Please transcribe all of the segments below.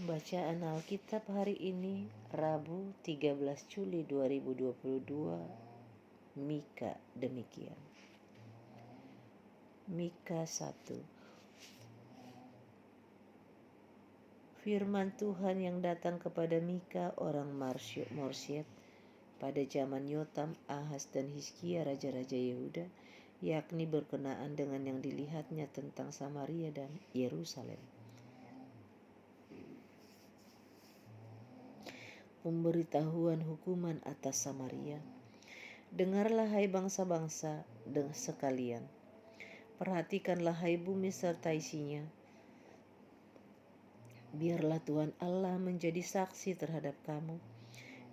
Bacaan Alkitab hari ini Rabu 13 Juli 2022. Mika demikian. Mika 1. Firman Tuhan yang datang kepada Mika orang Morsyet pada zaman Yotam, Ahaz dan Hizkia raja-raja Yehuda, yakni berkenaan dengan yang dilihatnya tentang Samaria dan Yerusalem. Pemberitahuan hukuman atas Samaria. Dengarlah hai bangsa-bangsa sekalian, perhatikanlah hai bumi serta isinya. Biarlah Tuhan Allah menjadi saksi terhadap kamu,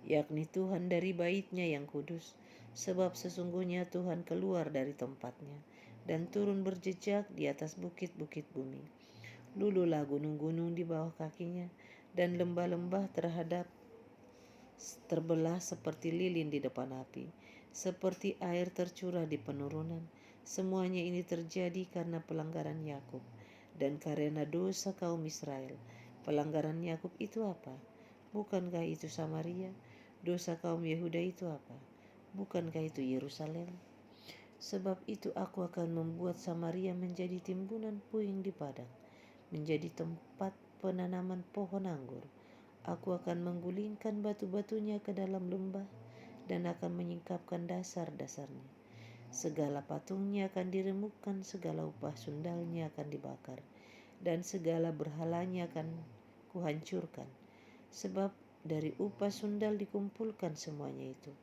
yakni Tuhan dari baitnya yang kudus, sebab sesungguhnya Tuhan keluar dari tempatnya dan turun berjejak di atas bukit-bukit bumi. Lululah gunung-gunung di bawah kakinya, dan lembah-lembah terbelah seperti lilin di depan api, seperti air tercurah di penurunan. Semuanya ini terjadi karena pelanggaran Yakub dan karena dosa kaum Israel. Pelanggaran Yakub itu apa? Bukankah itu Samaria? Dosa kaum Yehuda itu apa? Bukankah itu Yerusalem? Sebab itu aku akan membuat Samaria menjadi timbunan puing di padang, menjadi tempat penanaman pohon anggur. Aku akan menggulingkan batu-batunya ke dalam lembah dan akan menyingkapkan dasar-dasarnya. Segala patungnya akan diremukkan, segala upah sundalnya akan dibakar, dan segala berhalanya akan kuhancurkan. Sebab dari upah sundal dikumpulkan semuanya itu,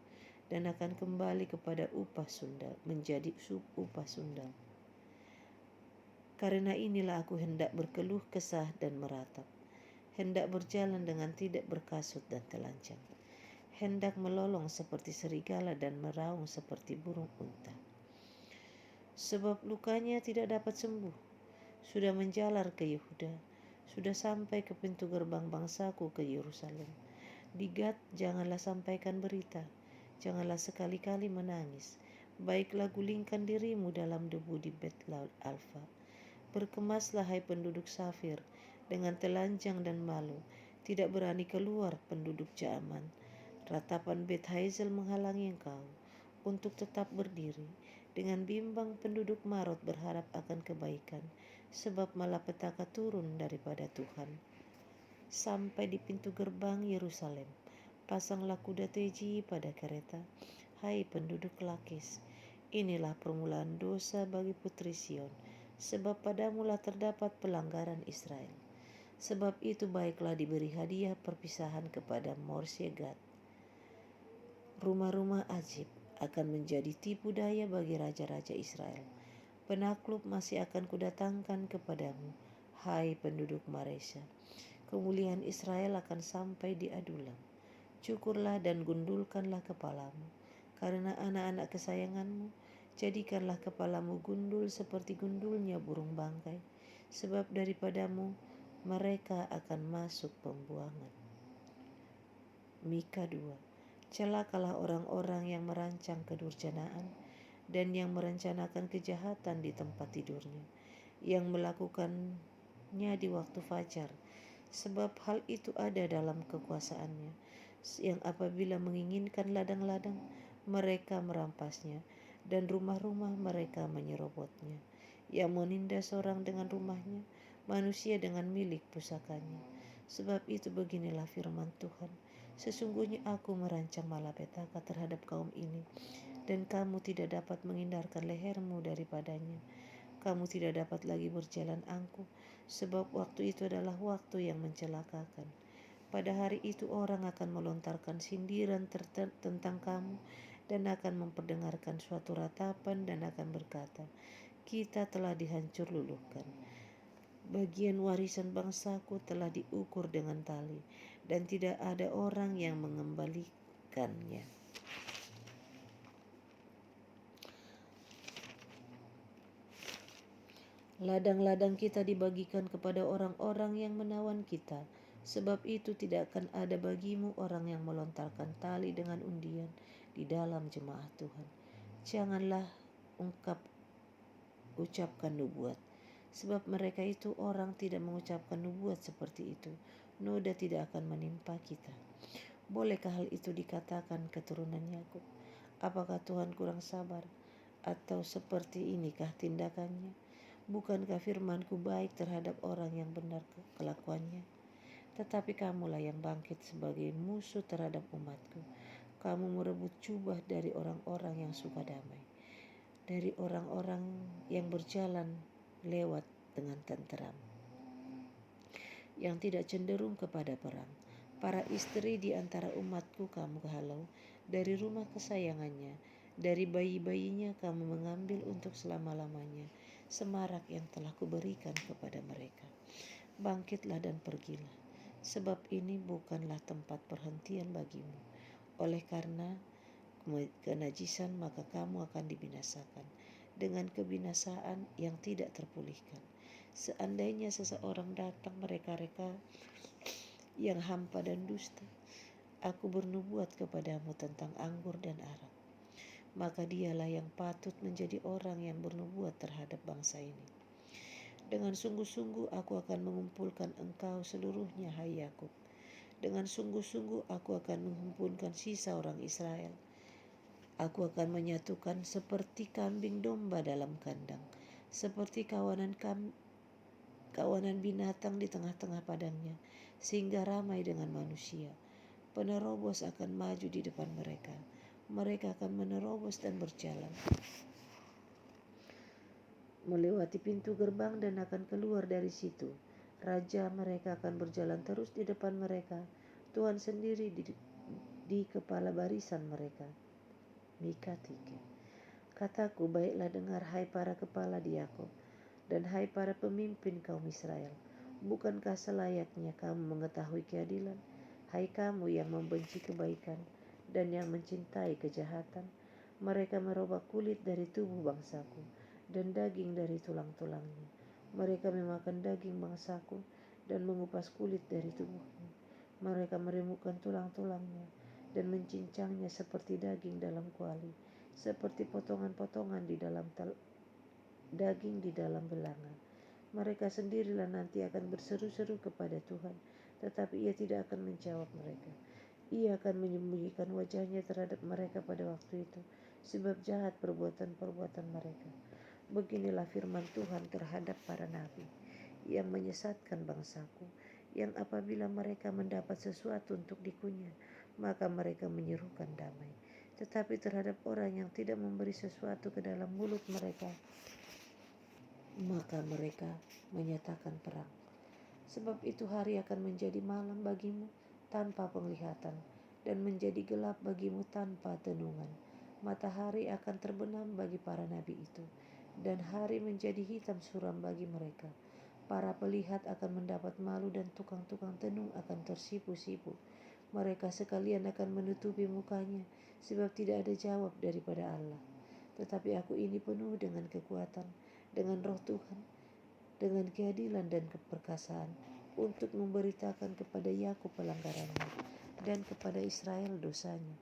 dan akan kembali kepada upah sundal, menjadi upah sundal. Karena inilah aku hendak berkeluh kesah dan meratap, hendak berjalan dengan tidak berkasut dan telanjang, hendak melolong seperti serigala dan meraung seperti burung unta. Sebab lukanya tidak dapat sembuh, sudah menjalar ke Yehuda, sudah sampai ke pintu gerbang bangsaku ke Yerusalem. Di Gad janganlah sampaikan berita, janganlah sekali-kali menangis. Baiklah gulingkan dirimu dalam debu di Bet Alfa. Berkemaslah hai penduduk Safir, dengan telanjang dan malu, tidak berani keluar penduduk Jaaman. Ratapan Bet Hazel menghalangi engkau untuk tetap berdiri. Dengan bimbang penduduk Marot berharap akan kebaikan, sebab malapetaka turun daripada Tuhan. Sampai di pintu gerbang Yerusalem, pasanglah kuda teji pada kereta, hai penduduk Lakis. Inilah permulaan dosa bagi putri Sion, sebab padamulah terdapat pelanggaran Israel. Sebab itu baiklah diberi hadiah perpisahan kepada Morsyegat. Rumah-rumah Ajib akan menjadi tipu daya bagi raja-raja Israel. Penakluk masih akan kudatangkan kepadamu, hai penduduk Maresha. Kemuliaan Israel akan sampai di Adulam. Cukurlah dan gundulkanlah kepalamu, karena anak-anak kesayanganmu. Jadikanlah kepalamu gundul seperti gundulnya burung bangkai, sebab daripadamu mereka akan masuk pembuangan. Mika 2. Celakalah orang-orang yang merancang kedurjanaan dan yang merencanakan kejahatan di tempat tidurnya, yang melakukannya di waktu fajar, sebab hal itu ada dalam kekuasaannya, yang apabila menginginkan ladang-ladang, mereka merampasnya, dan rumah-rumah mereka menyerobotnya, yang menindas orang dengan rumahnya, manusia dengan milik pusakanya. Sebab itu beginilah firman Tuhan, sesungguhnya aku merancang malapetaka terhadap kaum ini, dan kamu tidak dapat menghindarkan lehermu daripadanya. Kamu tidak dapat lagi berjalan angkuh, sebab waktu itu adalah waktu yang mencelakakan. Pada hari itu orang akan melontarkan sindiran tentang kamu, dan akan memperdengarkan suatu ratapan dan akan berkata, kita telah dihancur luluhkan. Bagian warisan bangsaku telah diukur dengan tali, dan tidak ada orang yang mengembalikannya. Ladang-ladang kita dibagikan kepada orang-orang yang menawan kita. Sebab itu tidak akan ada bagimu orang yang melontarkan tali dengan undian di dalam jemaah Tuhan. Janganlah ucapkan nubuat, Sebab mereka itu orang tidak mengucapkan nubuat seperti itu, noda tidak akan menimpa kita. Bolehkah hal itu dikatakan keturunan Yakub? Apakah Tuhan kurang sabar? Atau seperti inikah tindakannya? Bukankah firmanku baik terhadap orang yang benar kelakuannya? Tetapi kamulah yang bangkit sebagai musuh terhadap umatku. Kamu merebut jubah dari orang-orang yang suka damai, dari orang-orang yang berjalan lewat dengan tenteram, yang tidak cenderung kepada perang. Para istri di antara umatku kamu halau, dari rumah kesayangannya, dari bayi-bayinya kamu mengambil untuk selama-lamanya semarak yang telah kuberikan kepada mereka. Bangkitlah dan pergilah, sebab ini bukanlah tempat perhentian bagimu. Oleh karena kenajisan maka kamu akan dibinasakan dengan kebinasaan yang tidak terpulihkan. Seandainya seseorang datang mereka-reka yang hampa dan dusta, aku bernubuat kepadamu tentang anggur dan arak, maka dialah yang patut menjadi orang yang bernubuat terhadap bangsa ini. Dengan sungguh-sungguh aku akan mengumpulkan engkau seluruhnya, hai Yakub. Dengan sungguh-sungguh aku akan mengumpulkan sisa orang Israel. Aku akan menyatukan seperti kambing domba dalam kandang, seperti kawanan binatang di tengah-tengah padangnya, sehingga ramai dengan manusia. Penerobos akan maju di depan mereka. Mereka akan menerobos dan berjalan melewati pintu gerbang dan akan keluar dari situ. Raja mereka akan berjalan terus di depan mereka. Tuhan sendiri di kepala barisan mereka. Mika 3. Kataku, baiklah dengar hai para kepala di Yakub, dan hai para pemimpin kaum Israel. Bukankah selayaknya kamu mengetahui keadilan, hai kamu yang membenci kebaikan dan yang mencintai kejahatan? Mereka merobak kulit dari tubuh bangsaku dan daging dari tulang-tulangnya. Mereka memakan daging bangsaku dan mengupas kulit dari tubuhnya. Mereka meremukkan tulang-tulangnya dan mencincangnya seperti daging dalam kuali, seperti potongan-potongan di dalam daging di dalam belanga. Mereka sendirilah nanti akan berseru-seru kepada Tuhan, tetapi Ia tidak akan menjawab mereka. Ia akan menyembunyikan wajahnya terhadap mereka pada waktu itu, sebab jahat perbuatan-perbuatan mereka. Beginilah firman Tuhan terhadap para nabi yang menyesatkan bangsaku, yang apabila mereka mendapat sesuatu untuk dikunyah, maka mereka menyerukan damai. Tetapi terhadap orang yang tidak memberi sesuatu ke dalam mulut mereka, maka mereka menyatakan perang. Sebab itu hari akan menjadi malam bagimu tanpa penglihatan, dan menjadi gelap bagimu tanpa tenungan. Matahari akan terbenam bagi para nabi itu, dan hari menjadi hitam suram bagi mereka. Para pelihat akan mendapat malu dan tukang-tukang tenung akan tersipu-sipu. Mereka sekalian akan menutupi mukanya, sebab tidak ada jawab daripada Allah. Tetapi aku ini penuh dengan kekuatan, dengan roh Tuhan, dengan keadilan dan keperkasaan, untuk memberitakan kepada Yakub pelanggarannya dan kepada Israel dosanya.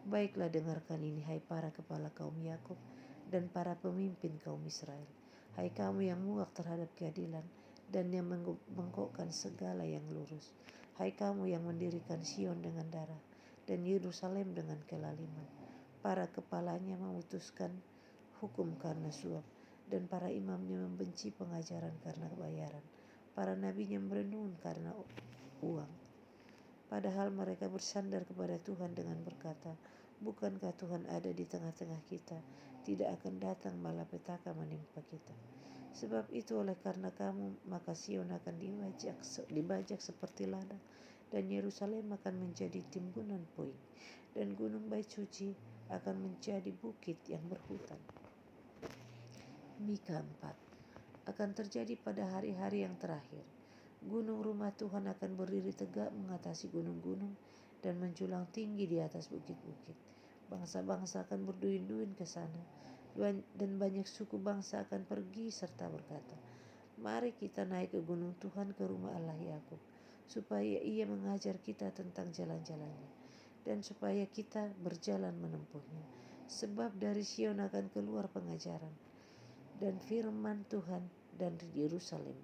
Baiklah, dengarkan ini, hai para kepala kaum Yakub dan para pemimpin kaum Israel, hai kamu yang muak terhadap keadilan dan yang membengkokkan segala yang lurus, hai kamu yang mendirikan Sion dengan darah dan Yerusalem dengan kelaliman. Para kepalanya memutuskan hukum karena suap, dan para imamnya membenci pengajaran karena bayaran. Para nabinya merenung karena uang. Padahal mereka bersandar kepada Tuhan dengan berkata, bukankah Tuhan ada di tengah-tengah kita? Tidak akan datang malapetaka menimpa kita. Sebab itu oleh karena kamu, maka Sion akan dibajak seperti ladang, dan Yerusalem akan menjadi timbunan puing, dan gunung Bait Suci akan menjadi bukit yang berhutan. Mika 4. Akan terjadi pada hari-hari yang terakhir, gunung rumah Tuhan akan berdiri tegak mengatasi gunung-gunung dan menjulang tinggi di atas bukit-bukit. Bangsa-bangsa akan berduyun-duyun ke sana, dan banyak suku bangsa akan pergi serta berkata, mari kita naik ke gunung Tuhan, ke rumah Allah Yakub, supaya Ia mengajar kita tentang jalan-jalannya, dan supaya kita berjalan menempuhnya. Sebab dari Sion akan keluar pengajaran dan firman Tuhan dan Yerusalem.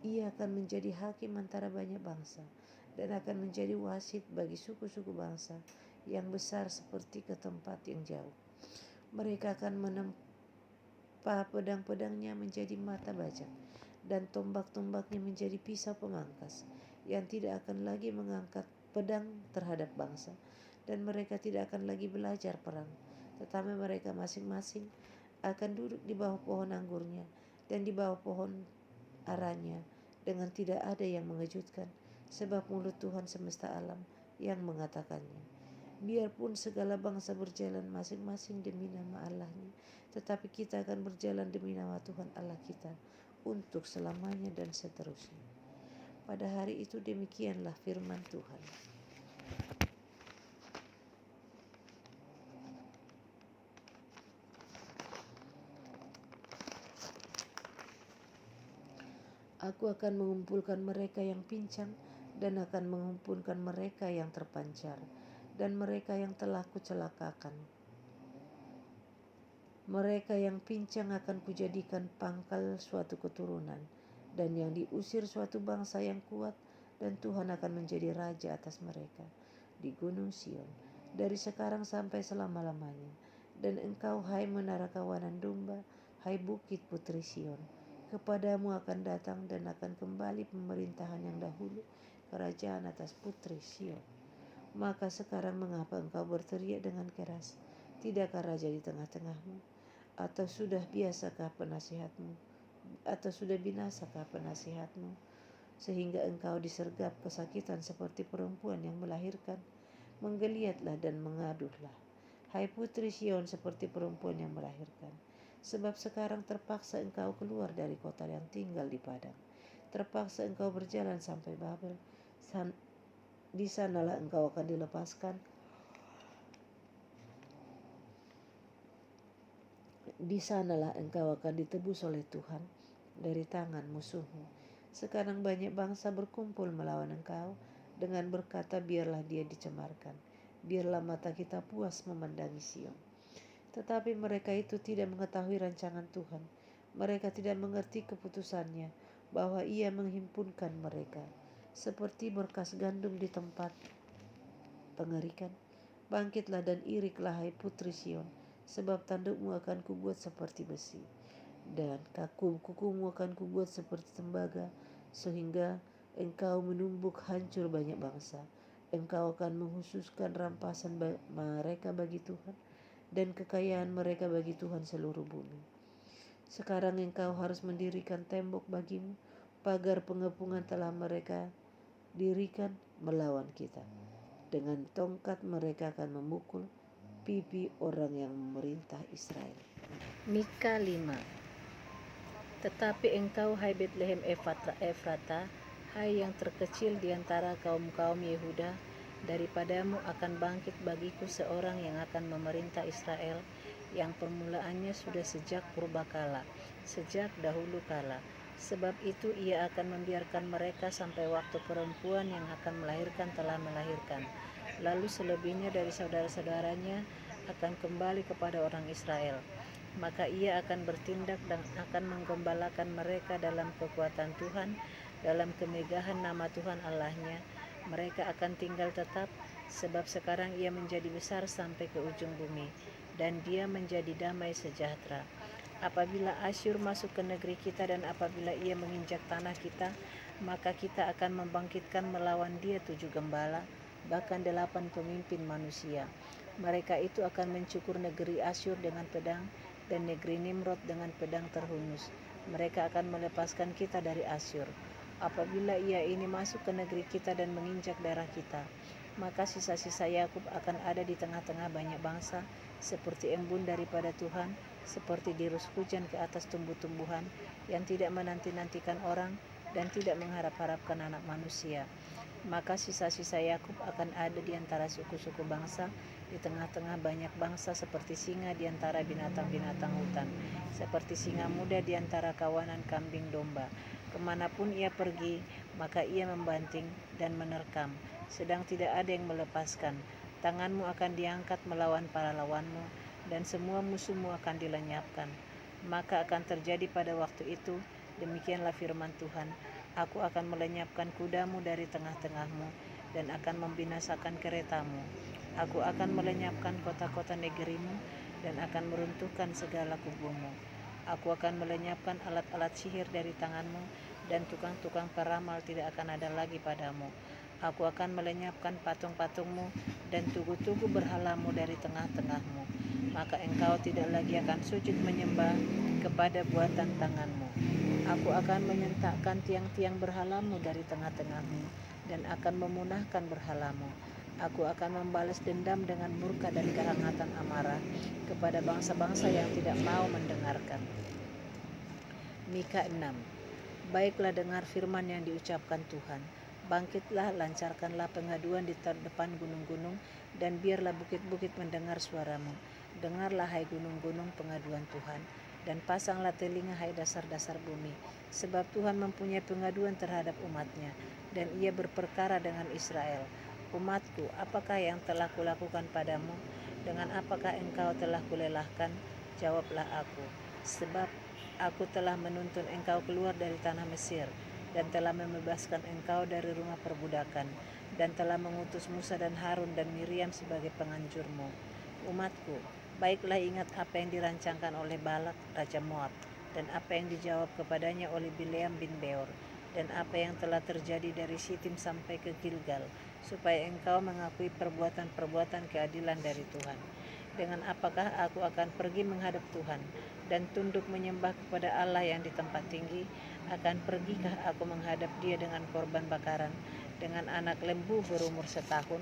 Ia akan menjadi hakim antara banyak bangsa dan akan menjadi wasit bagi suku-suku bangsa yang besar seperti ke tempat yang jauh. Mereka akan menempa pedang-pedangnya menjadi mata bajak dan tombak-tombaknya menjadi pisau pemangkas, yang tidak akan lagi mengangkat pedang terhadap bangsa, dan mereka tidak akan lagi belajar perang, tetapi mereka masing-masing akan duduk di bawah pohon anggurnya dan di bawah pohon aranya, dengan tidak ada yang mengejutkan, sebab mulut Tuhan semesta alam yang mengatakannya. Biarpun segala bangsa berjalan masing-masing demi nama Allahnya, tetapi kita akan berjalan demi nama Tuhan Allah kita untuk selamanya dan seterusnya. Pada hari itu demikianlah firman Tuhan. Aku akan mengumpulkan mereka yang pincang dan akan mengumpulkan mereka yang terpancar dan mereka yang telah kucelakakan. Mereka yang pincang akan kujadikan pangkal suatu keturunan, dan yang diusir suatu bangsa yang kuat, dan Tuhan akan menjadi raja atas mereka di gunung Sion dari sekarang sampai selama-lamanya. Dan engkau, hai menara kawanan domba, hai bukit putri Sion, kepadamu akan datang dan akan kembali pemerintahan yang dahulu, kerajaan atas putri Sion. Maka sekarang mengapa engkau berteriak dengan keras? Tidakkah raja di tengah-tengahmu? Atau sudah biasakah penasihatmu? Atau sudah binasakah penasihatmu? Sehingga engkau disergap kesakitan seperti perempuan yang melahirkan. Menggeliatlah dan mengaduhlah, hai putri Sion, seperti perempuan yang melahirkan. Sebab sekarang terpaksa engkau keluar dari kota yang tinggal di padang. Terpaksa engkau berjalan sampai Babel. Di sanalah engkau akan dilepaskan. Di sanalah engkau akan ditebus oleh Tuhan dari tangan musuhmu. Sekarang banyak bangsa berkumpul melawan engkau dengan berkata, biarlah dia dicemarkan. Biarlah mata kita puas memandangi Sion. Tetapi mereka itu tidak mengetahui rancangan Tuhan. Mereka tidak mengerti keputusannya, bahwa ia menghimpunkan mereka seperti berkas gandum di tempat pengerikan. Bangkitlah dan iriklah, hai putri Sion, sebab tandukmu akan kubuat seperti besi, dan kukumu akan kubuat seperti tembaga, sehingga engkau menumbuk hancur banyak bangsa. Engkau akan menghususkan rampasan mereka bagi Tuhan, dan kekayaan mereka bagi Tuhan seluruh bumi. Sekarang engkau harus mendirikan tembok bagimu, pagar pengepungan telah mereka dirikan melawan kita. Dengan tongkat mereka akan memukul pipi orang yang memerintah Israel. Mika 5. Tetapi engkau, hai Betlehem Efrata, hai yang terkecil di antara kaum-kaum Yehuda, daripadamu akan bangkit bagiku seorang yang akan memerintah Israel, yang permulaannya sudah sejak purbakala, sejak dahulu kala. Sebab itu ia akan membiarkan mereka sampai waktu perempuan yang akan melahirkan telah melahirkan. Lalu selebihnya dari saudara-saudaranya akan kembali kepada orang Israel. Maka ia akan bertindak dan akan menggembalakan mereka dalam kekuatan Tuhan, dalam kemegahan nama Tuhan Allahnya. Mereka akan tinggal tetap, sebab sekarang ia menjadi besar sampai ke ujung bumi, dan dia menjadi damai sejahtera. Apabila Asyur masuk ke negeri kita dan apabila ia menginjak tanah kita, maka kita akan membangkitkan melawan dia 7 gembala, bahkan 8 pemimpin manusia. Mereka itu akan mencukur negeri Asyur dengan pedang, dan negeri Nimrod dengan pedang terhunus. Mereka akan melepaskan kita dari Asyur. Apabila ia ini masuk ke negeri kita dan menginjak darah kita, maka sisa-sisa Yakub akan ada di tengah-tengah banyak bangsa, seperti embun daripada Tuhan, seperti dirus hujan ke atas tumbuh-tumbuhan, yang tidak menanti-nantikan orang dan tidak mengharap-harapkan anak manusia. Maka sisa-sisa Yakub akan ada di antara suku-suku bangsa, di tengah-tengah banyak bangsa, seperti singa di antara binatang-binatang hutan, seperti singa muda di antara kawanan kambing domba. Kemanapun ia pergi, maka ia membanting dan menerkam, sedang tidak ada yang melepaskan. Tanganmu akan diangkat melawan para lawanmu, dan semua musuhmu akan dilenyapkan. Maka akan terjadi pada waktu itu, Demikianlah firman Tuhan, aku akan melenyapkan kudamu dari tengah-tengahmu dan akan membinasakan keretamu. Aku akan melenyapkan kota-kota negerimu dan akan meruntuhkan segala kubumu. Aku akan melenyapkan alat-alat sihir dari tanganmu dan tukang-tukang peramal tidak akan ada lagi padamu. Aku akan melenyapkan patung-patungmu dan tugu-tugu berhalamu dari tengah-tengahmu. Maka engkau tidak lagi akan sujud menyembah kepada buatan tanganmu. Aku akan menyentakkan tiang-tiang berhalamu dari tengah-tengahmu dan akan memunahkan berhalamu. Aku akan membalas dendam dengan murka dan kehangatan amarah kepada bangsa-bangsa yang tidak mau mendengarkan. Mika 6. Baiklah, dengar firman yang diucapkan Tuhan. Bangkitlah, lancarkanlah pengaduan di depan gunung-gunung, dan biarlah bukit-bukit mendengar suaramu. Dengarlah, hai gunung-gunung, pengaduan Tuhan, dan pasanglah telinga, hai dasar-dasar bumi. Sebab Tuhan mempunyai pengaduan terhadap umatnya, dan ia berperkara dengan Israel. Umatku, apakah yang telah kulakukan padamu? Dengan apakah engkau telah kulelahkan? Jawablah aku. Sebab aku telah menuntun engkau keluar dari tanah Mesir, dan telah membebaskan engkau dari rumah perbudakan, dan telah mengutus Musa dan Harun dan Miriam sebagai penganjurmu. Umatku, baiklah ingat apa yang dirancangkan oleh Balak, Raja Moab, dan apa yang dijawab kepadanya oleh Bileam bin Beor, dan apa yang telah terjadi dari Sitim sampai ke Gilgal, supaya engkau mengakui perbuatan-perbuatan keadilan dari Tuhan. Dengan apakah aku akan pergi menghadap Tuhan dan tunduk menyembah kepada Allah yang di tempat tinggi? Akan pergikah aku menghadap Dia dengan korban bakaran, dengan anak lembu berumur setahun?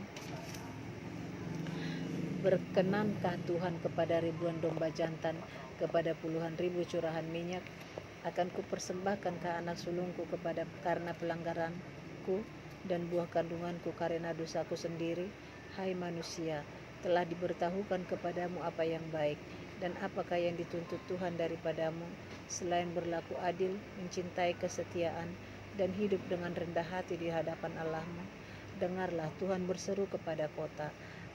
Berkenankah Tuhan kepada ribuan domba jantan, kepada puluhan ribu curahan minyak? Akan kupersembahkan ke anak sulungku karena pelanggaranku, dan buah kandunganku karena dosaku sendiri? Hai manusia, telah diberitahukan kepadamu apa yang baik, dan apakah yang dituntut Tuhan daripadamu, selain berlaku adil, mencintai kesetiaan, dan hidup dengan rendah hati di hadapan Allahmu? Dengarlah, Tuhan berseru kepada kota,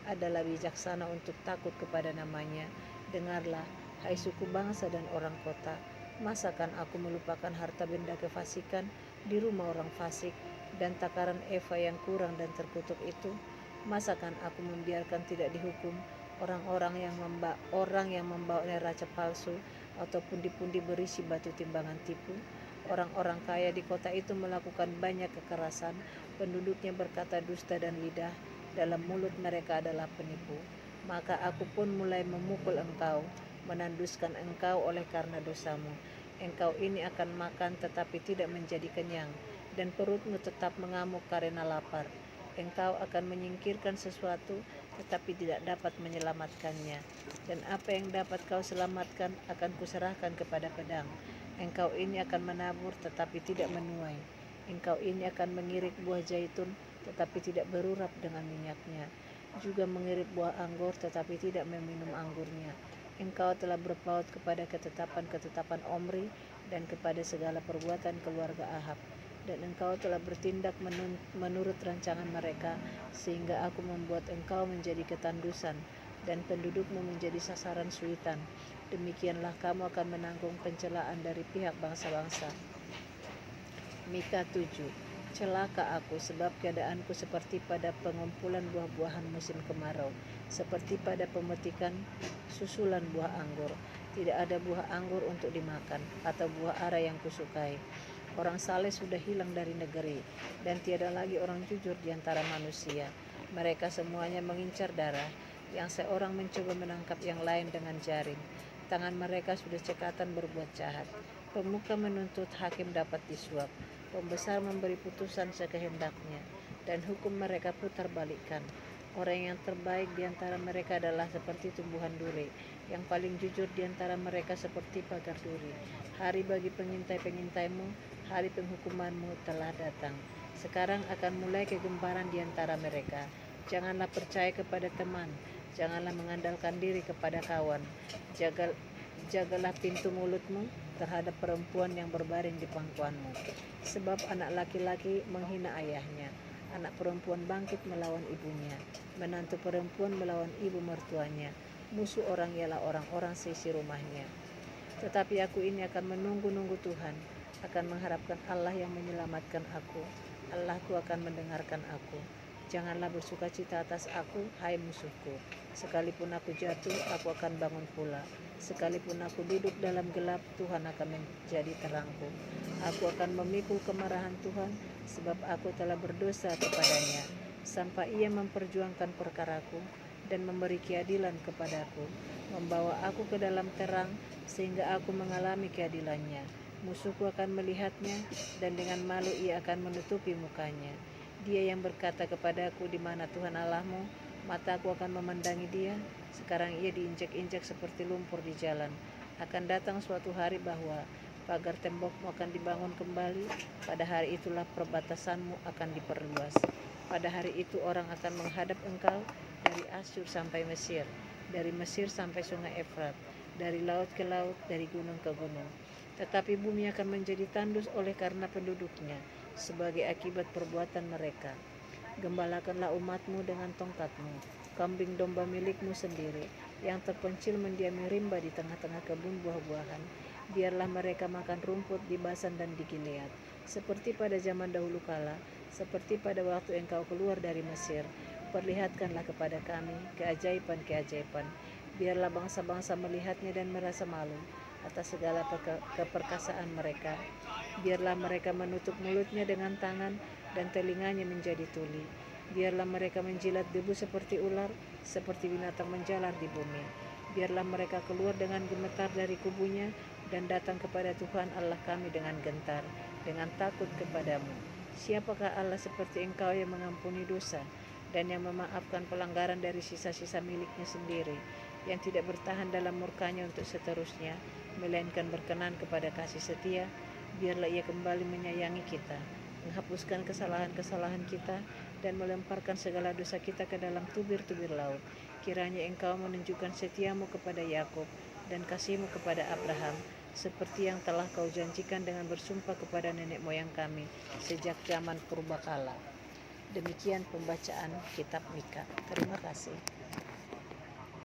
adalah bijaksana untuk takut kepada namanya. Dengarlah, hai suku bangsa dan orang kota, masakan aku melupakan harta benda kefasikan di rumah orang fasik, dan takaran eva yang kurang dan terkutuk itu? Masakan aku membiarkan tidak dihukum orang yang membawa neraca palsu atau pundi-pundi berisi batu timbangan tipu? Orang-orang kaya di kota itu melakukan banyak kekerasan, penduduknya berkata dusta dan lidah dalam mulut mereka adalah penipu. Maka aku pun mulai memukul engkau, menanduskan engkau oleh karena dosamu. Engkau ini akan makan tetapi tidak menjadi kenyang, dan perutmu tetap mengamuk karena lapar. Engkau akan menyingkirkan sesuatu tetapi tidak dapat menyelamatkannya, dan apa yang dapat kau selamatkan akan kuserahkan kepada pedang. Engkau ini akan menabur tetapi tidak menuai. Engkau ini akan mengirik buah zaitun tetapi tidak berurap dengan minyaknya, juga mengirik buah anggur tetapi tidak meminum anggurnya. Engkau telah berpaut kepada ketetapan-ketetapan Omri dan kepada segala perbuatan keluarga Ahab, dan engkau telah bertindak menurut rancangan mereka, sehingga aku membuat engkau menjadi ketandusan dan pendudukmu menjadi sasaran suitan. Demikianlah kamu akan menanggung pencelaan dari pihak bangsa-bangsa. Mika 7. Celaka aku, sebab keadaanku seperti pada pengumpulan buah-buahan musim kemarau, seperti pada pemetikan susulan buah anggur. Tidak ada buah anggur untuk dimakan, atau buah ara yang kusukai. Orang saleh sudah hilang dari negeri, dan tiada lagi orang jujur di antara manusia. Mereka semuanya mengincar darah, yang seorang mencoba menangkap yang lain dengan jaring. Tangan mereka sudah cekatan berbuat jahat. Pemuka menuntut, hakim dapat disuap. Pembesar memberi putusan sekehendaknya, dan hukum mereka putar balikkan. Orang yang terbaik di antara mereka adalah seperti tumbuhan duri, yang paling jujur di antara mereka seperti pagar duri. Hari bagi pengintai-pengintaimu, hari penghukumanmu telah datang. Sekarang akan mulai kegemparan di antara mereka. Janganlah percaya kepada teman, janganlah mengandalkan diri kepada kawan. Jagalah pintu mulutmu terhadap perempuan yang berbaring di pangkuanmu. Sebab anak laki-laki menghina ayahnya, anak perempuan bangkit melawan ibunya, menantu perempuan melawan ibu mertuanya. Musuh orang ialah orang-orang seisi rumahnya. Tetapi aku ini akan menunggu-nunggu Tuhan. akan mengharapkan Allah yang menyelamatkan aku. Allahku akan mendengarkan aku. Janganlah bersukacita atas aku, hai musuhku. Sekalipun aku jatuh, aku akan bangun pula. Sekalipun aku duduk dalam gelap, Tuhan akan menjadi terangku. Aku akan memikul kemarahan Tuhan, sebab aku telah berdosa kepadanya. Sampai ia memperjuangkan perkaraku dan memberi keadilan kepadaku, membawa aku ke dalam terang, sehingga aku mengalami keadilannya. Musuhku akan melihatnya, dan dengan malu ia akan menutupi mukanya. Dia yang berkata kepadaku, di mana Tuhan Allahmu? Mataku akan memandangi dia. Sekarang ia diinjak-injak seperti lumpur di jalan. Akan datang suatu hari bahwa pagar tembokmu akan dibangun kembali. Pada hari itulah perbatasanmu akan diperluas. Pada hari itu orang akan menghadap engkau dari Asyur sampai Mesir, dari Mesir sampai sungai Efrat, dari laut ke laut, dari gunung ke gunung. Tetapi bumi akan menjadi tandus oleh karena penduduknya, sebagai akibat perbuatan mereka. Gembalakanlah umatmu dengan tongkatmu, kambing domba milikmu sendiri, yang terpencil mendiami rimba di tengah-tengah kebun buah-buahan. Biarlah mereka makan rumput di Basan dan di Gilead, seperti pada zaman dahulu kala, seperti pada waktu engkau keluar dari Mesir. Perlihatkanlah kepada kami keajaiban-keajaiban. Biarlah bangsa-bangsa melihatnya dan merasa malu atas segala keperkasaan mereka. Biarlah mereka menutup mulutnya dengan tangan dan telinganya menjadi tuli. Biarlah mereka menjilat debu seperti ular, seperti binatang menjalar di bumi. Biarlah mereka keluar dengan gemetar dari kubunya dan datang kepada Tuhan Allah kami dengan gentar, dengan takut kepadamu. Siapakah Allah seperti engkau yang mengampuni dosa dan yang memaafkan pelanggaran dari sisa-sisa miliknya sendiri, yang tidak bertahan dalam murkanya untuk seterusnya, melainkan berkenan kepada kasih setia. Biarlah ia kembali menyayangi kita, menghapuskan kesalahan-kesalahan kita, dan melemparkan segala dosa kita ke dalam tubir-tubir laut. Kiranya engkau menunjukkan setiamu kepada Yakub dan kasihmu kepada Abraham, seperti yang telah kau janjikan dengan bersumpah kepada nenek moyang kami sejak zaman purbakala. Demikian pembacaan kitab Mika. Terima kasih.